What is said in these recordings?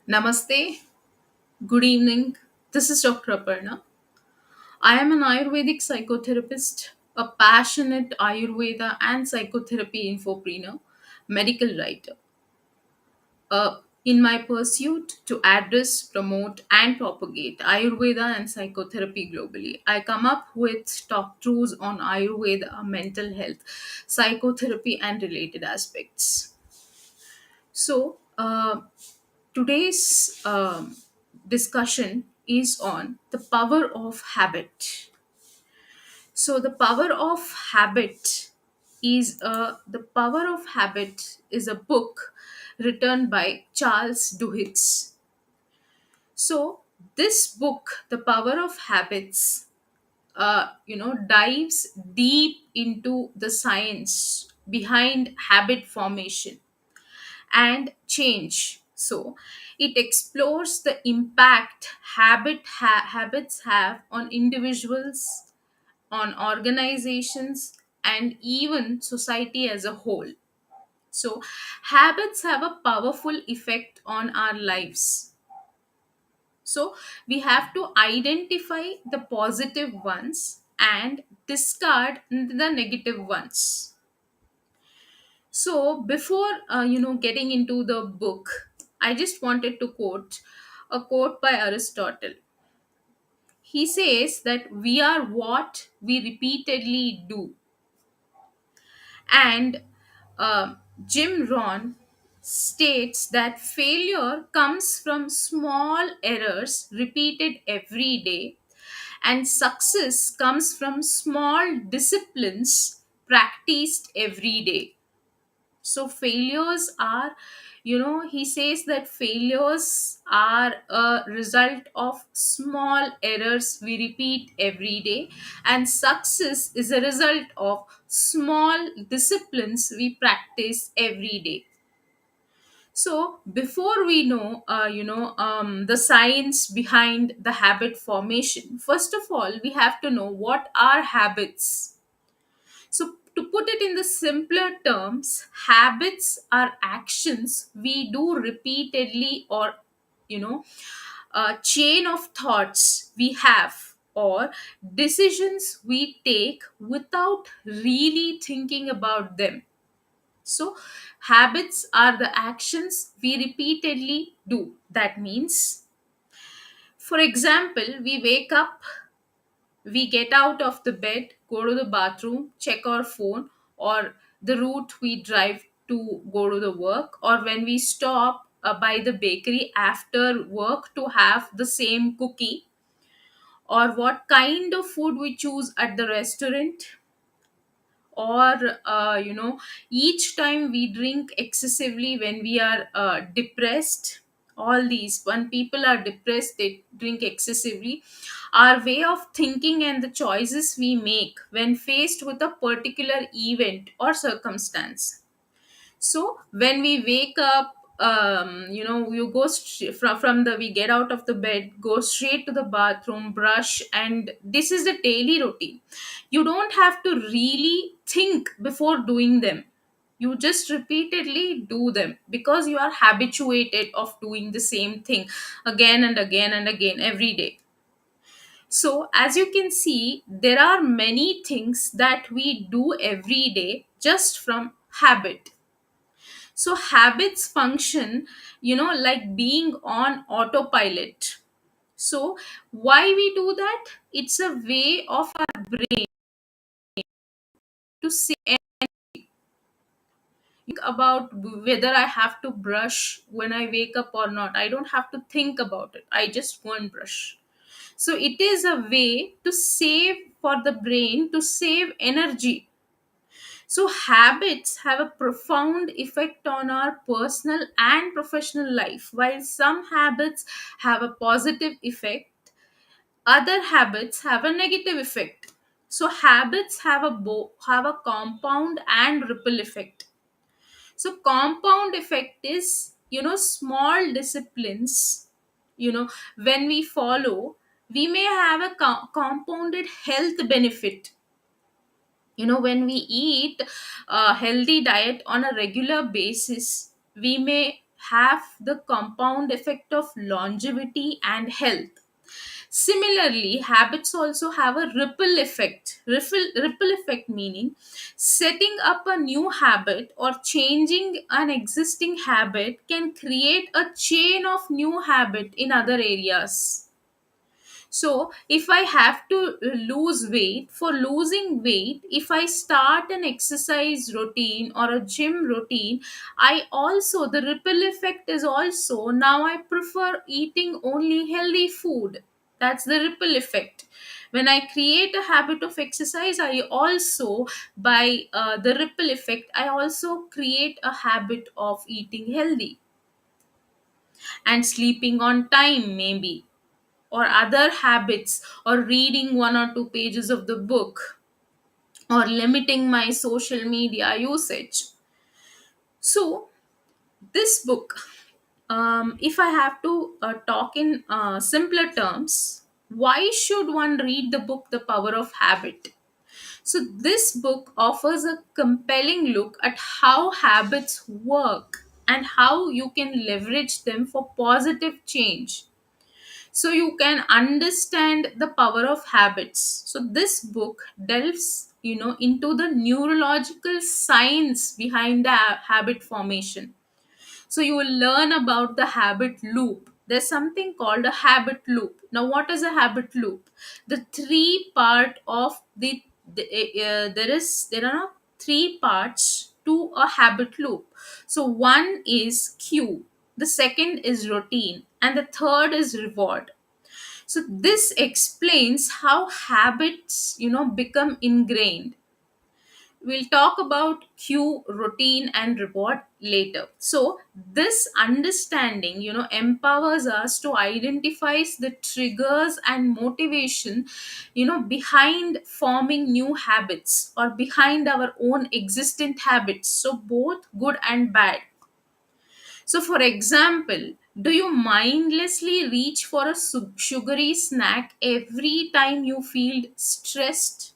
Namaste, good evening. This is Dr. Aparna. I am an Ayurvedic psychotherapist, a passionate Ayurveda and psychotherapy infopreneur, medical writer. In my pursuit to address, promote, and propagate Ayurveda and psychotherapy globally, I come up with top truths on Ayurveda, mental health, psychotherapy, and related aspects. So, today's discussion is on the power of habit. So the power of habit is a book written by Charles Duhigg. So this book, The Power of Habits, dives deep into the science behind habit formation and change. So, it explores the impact habits have on individuals, on organizations, and even society as a whole. So, habits have a powerful effect on our lives. So, we have to identify the positive ones and discard the negative ones. So before getting into the book, I just wanted to quote a quote by Aristotle. He says that we are what we repeatedly do, and Jim Rohn states that failure comes from small errors repeated every day, and success comes from small disciplines practiced every day. So failures are, he says that failures are a result of small errors we repeat every day, and success is a result of small disciplines we practice every day. So before we know the science behind the habit formation, first of all we have to know what are habits. So, to put it in the simpler terms, habits are actions we do repeatedly, or you know, a chain of thoughts we have, or decisions we take without really thinking about them. So, habits are the actions we repeatedly do. That means, for example, we wake up, we get out of the bed, go to the bathroom, check our phone, or the route we drive to go to the work, or when we stop by the bakery after work to have the same cookie, or what kind of food we choose at the restaurant, or each time we drink excessively when we are depressed. All these, when people are depressed, they drink excessively. Our way of thinking and the choices we make when faced with a particular event or circumstance. So when we wake up, you go from the we get out of the bed, go straight to the bathroom, brush, and this is the daily routine. You don't have to really think before doing them. You just repeatedly do them because you are habituated of doing the same thing again and again and again every day. So as you can see, there are many things that we do every day just from habit. So habits function, like being on autopilot. So why we do that? It's a way of our brain to say about whether I have to brush when I wake up or not. I don't have to think about it. I just go and brush. So it is a way to save, for the brain to save energy. So, habits have a profound effect on our personal and professional life. While some habits have a positive effect, other habits have a negative effect. So, habits have have a compound and ripple effect. So, compound effect is, small disciplines, when we follow, we may have a compounded health benefit. When we eat a healthy diet on a regular basis, we may have the compound effect of longevity and health. Similarly, habits also have a ripple effect. Ripple effect meaning setting up a new habit or changing an existing habit can create a chain of new habit in other areas. So, if I have to lose weight, for losing weight, if I start an exercise routine or a gym routine, the ripple effect is also now I prefer eating only healthy food. That's the ripple effect. When I create a habit of exercise, I also, by the ripple effect, I also create a habit of eating healthy and sleeping on time, maybe, or other habits, or reading one or two pages of the book, or limiting my social media usage. So this book, if I have to talk in simpler terms, why should one read the book The Power of Habit? So this book offers a compelling look at how habits work and how you can leverage them for positive change, so you can understand the power of habits. So this book delves, into the neurological science behind the habit formation. So you will learn about the habit loop. There's something called a habit loop. Now what is a habit loop? The three part of there are three parts to a habit loop. So one is cue, the second is routine, and the third is reward. So this explains how habits, become ingrained. We'll talk about cue, routine, and reward later. So this understanding, empowers us to identify the triggers and motivation, behind forming new habits or behind our own existent habits. So both good and bad. So, for example, do you mindlessly reach for a sugary snack every time you feel stressed?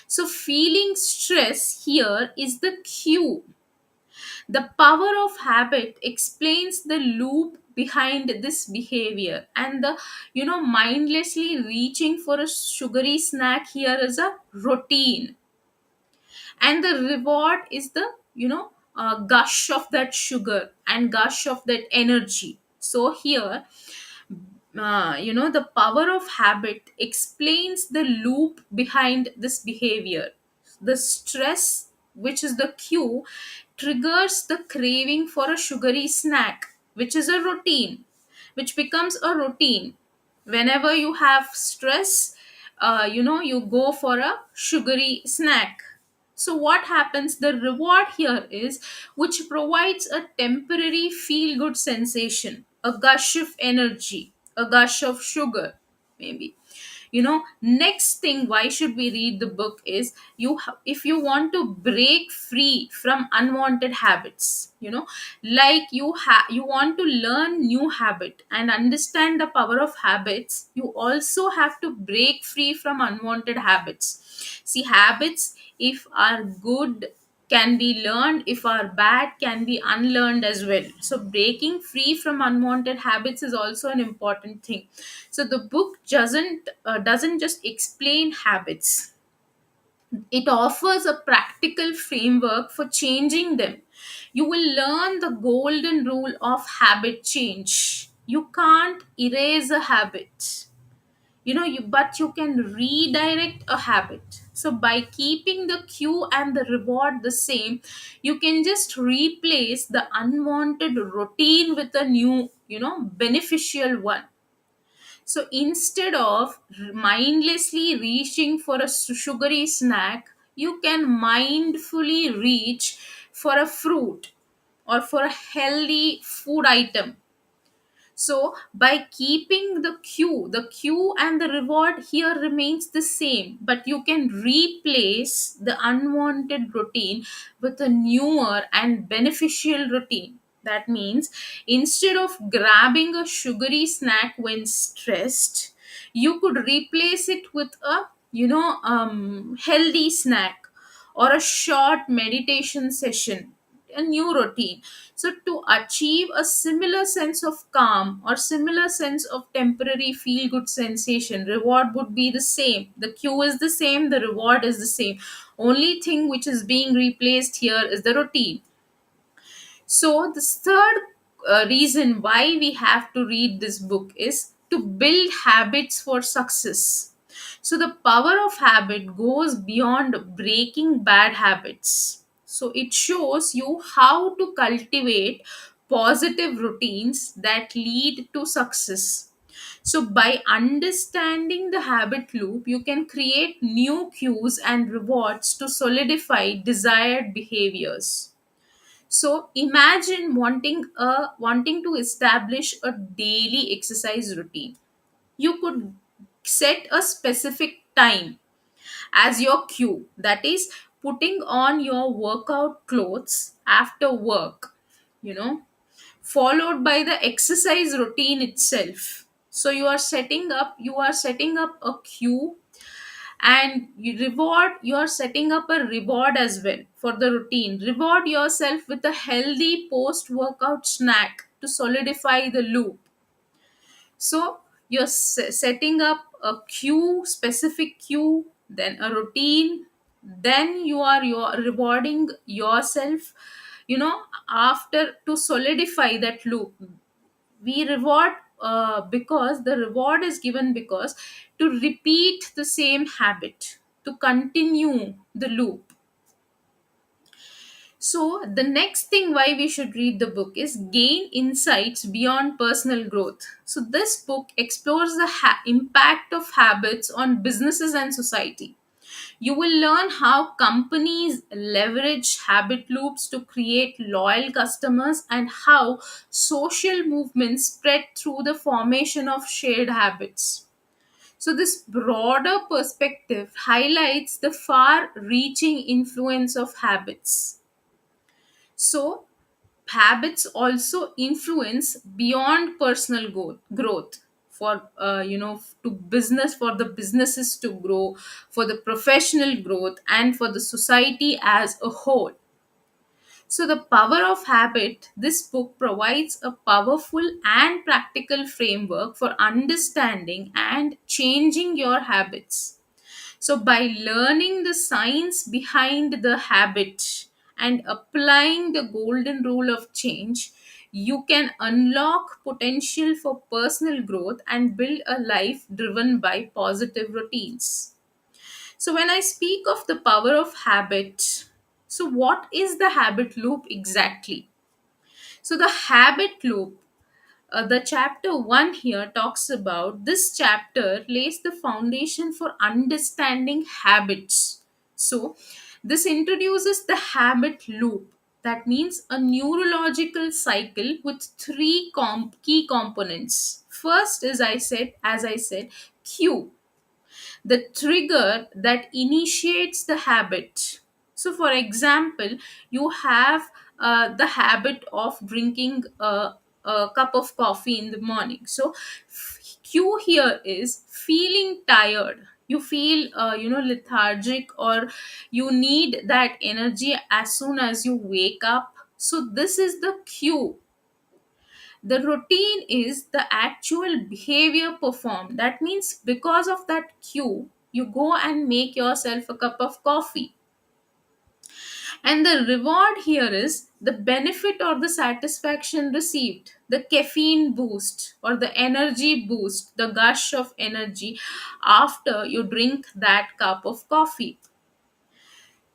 So, feeling stress here is the cue. The power of habit explains the loop behind this behavior, and the mindlessly reaching for a sugary snack here is a routine, and the reward is the gush of that sugar and gush of that energy. So here, the power of habit explains the loop behind this behavior. The stress, which is the cue, triggers the craving for a sugary snack, which is a routine, which becomes a routine. Whenever you have stress, you go for a sugary snack. So what happens? The reward here is, which provides a temporary feel good sensation, a gush of energy, a gush of sugar, maybe. Next thing, why should we read the book is, if you want to break free from unwanted habits, like you want to learn new habit and understand the power of habits, you also have to break free from unwanted habits. See, habits, if are good, can be learned, if are bad, can be unlearned as well. So breaking free from unwanted habits is also an important thing. So the book doesn't just explain habits, it offers a practical framework for changing them. You will learn the golden rule of habit change. You can't erase a habit, but you can redirect a habit. So by keeping the cue and the reward the same, you can just replace the unwanted routine with a new, beneficial one. So instead of mindlessly reaching for a sugary snack, you can mindfully reach for a fruit or for a healthy food item. So by keeping the cue and the reward here remains the same, but you can replace the unwanted routine with a newer and beneficial routine. That means, instead of grabbing a sugary snack when stressed, you could replace it with a healthy snack or a short meditation session. a new routine. So to achieve a similar sense of calm or similar sense of temporary feel good sensation, reward would be the same. The cue is the same, the reward is the same. Only thing which is being replaced here is the routine. So, the third reason why we have to read this book is to build habits for success. So, the power of habit goes beyond breaking bad habits. So, it shows you how to cultivate positive routines that lead to success. So, by understanding the habit loop, you can create new cues and rewards to solidify desired behaviors. So imagine wanting to establish a daily exercise routine. You could set a specific time as your cue. That is putting on your workout clothes after work, you know, followed by the exercise routine itself. So you are setting up a cue, and you're setting up a reward as well for the routine. Reward yourself with a healthy post workout snack to solidify the loop. So you're setting up a cue, specific cue, then a routine, then you're rewarding yourself, after, to solidify that loop. We reward, because the reward is given because to repeat the same habit, to continue the loop. So the next thing why we should read the book is gain insights beyond personal growth. So this book explores the impact of habits on businesses and society. You will learn how companies leverage habit loops to create loyal customers, and how social movements spread through the formation of shared habits. So, this broader perspective highlights the far reaching influence of habits. So, habits also influence beyond personal growth, for to business, for the businesses to grow, for the professional growth, and for the society as a whole. So the power of habit, this book provides a powerful and practical framework for understanding and changing your habits. So, by learning the science behind the habit and applying the golden rule of change, you can unlock potential for personal growth and build a life driven by positive routines. So, when I speak of the power of habit, so what is the habit loop exactly? So, the habit loop, the chapter 1 here talks about, this chapter lays the foundation for understanding habits. So this introduces the habit loop, that means a neurological cycle with three key components. First is, as I said, cue, the trigger that initiates the habit. So, for example, you have the habit of drinking a cup of coffee in the morning. So, cue here is feeling tired. You feel, lethargic, or you need that energy as soon as you wake up. So, this is the cue. The routine is the actual behavior performed. That means because of that cue, you go and make yourself a cup of coffee. And the reward here is the benefit or the satisfaction received, the caffeine boost or the energy boost, the gush of energy after you drink that cup of coffee.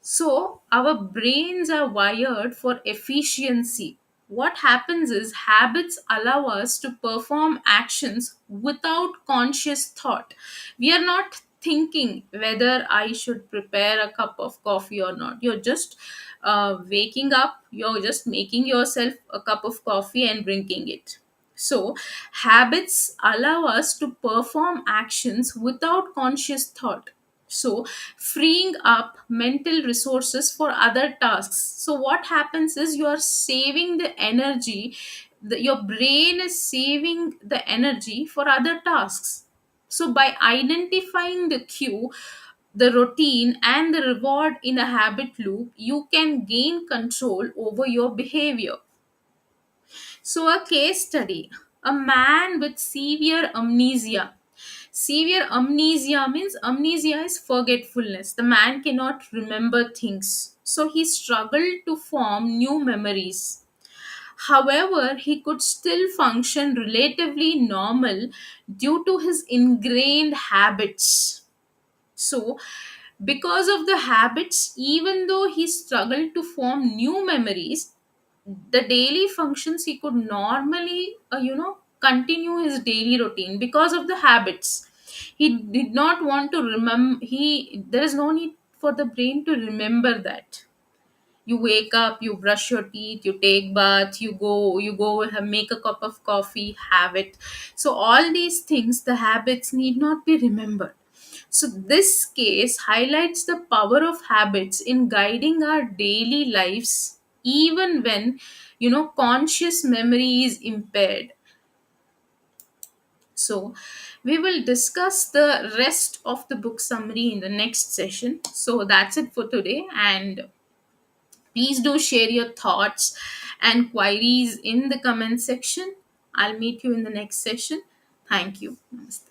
So, our brains are wired for efficiency. What happens is habits allow us to perform actions without conscious thought. We are not thinking whether I should prepare a cup of coffee or not. You're just waking up, you're just making yourself a cup of coffee and drinking it. So, habits allow us to perform actions without conscious thought. So, freeing up mental resources for other tasks. So, what happens is you are saving the energy, your brain is saving the energy for other tasks. So, by identifying the cue, the routine and the reward in a habit loop, you can gain control over your behavior. So, a case study: a man with severe amnesia. Severe amnesia means amnesia is forgetfulness. The man cannot remember things. So, he struggled to form new memories. However, he could still function relatively normal due to his ingrained habits. So, because of the habits, even though he struggled to form new memories, the daily functions he could normally, continue his daily routine because of the habits. He did not want to remember. There is no need for the brain to remember that. You wake up, you brush your teeth, you take bath, you go make a cup of coffee, have it. So all these things, the habits need not be remembered. So this case highlights the power of habits in guiding our daily lives, even when conscious memory is impaired. So we will discuss the rest of the book summary in the next session. So that's it for today, and please do share your thoughts and queries in the comment section. I'll meet you in the next session. Thank you. Namaste.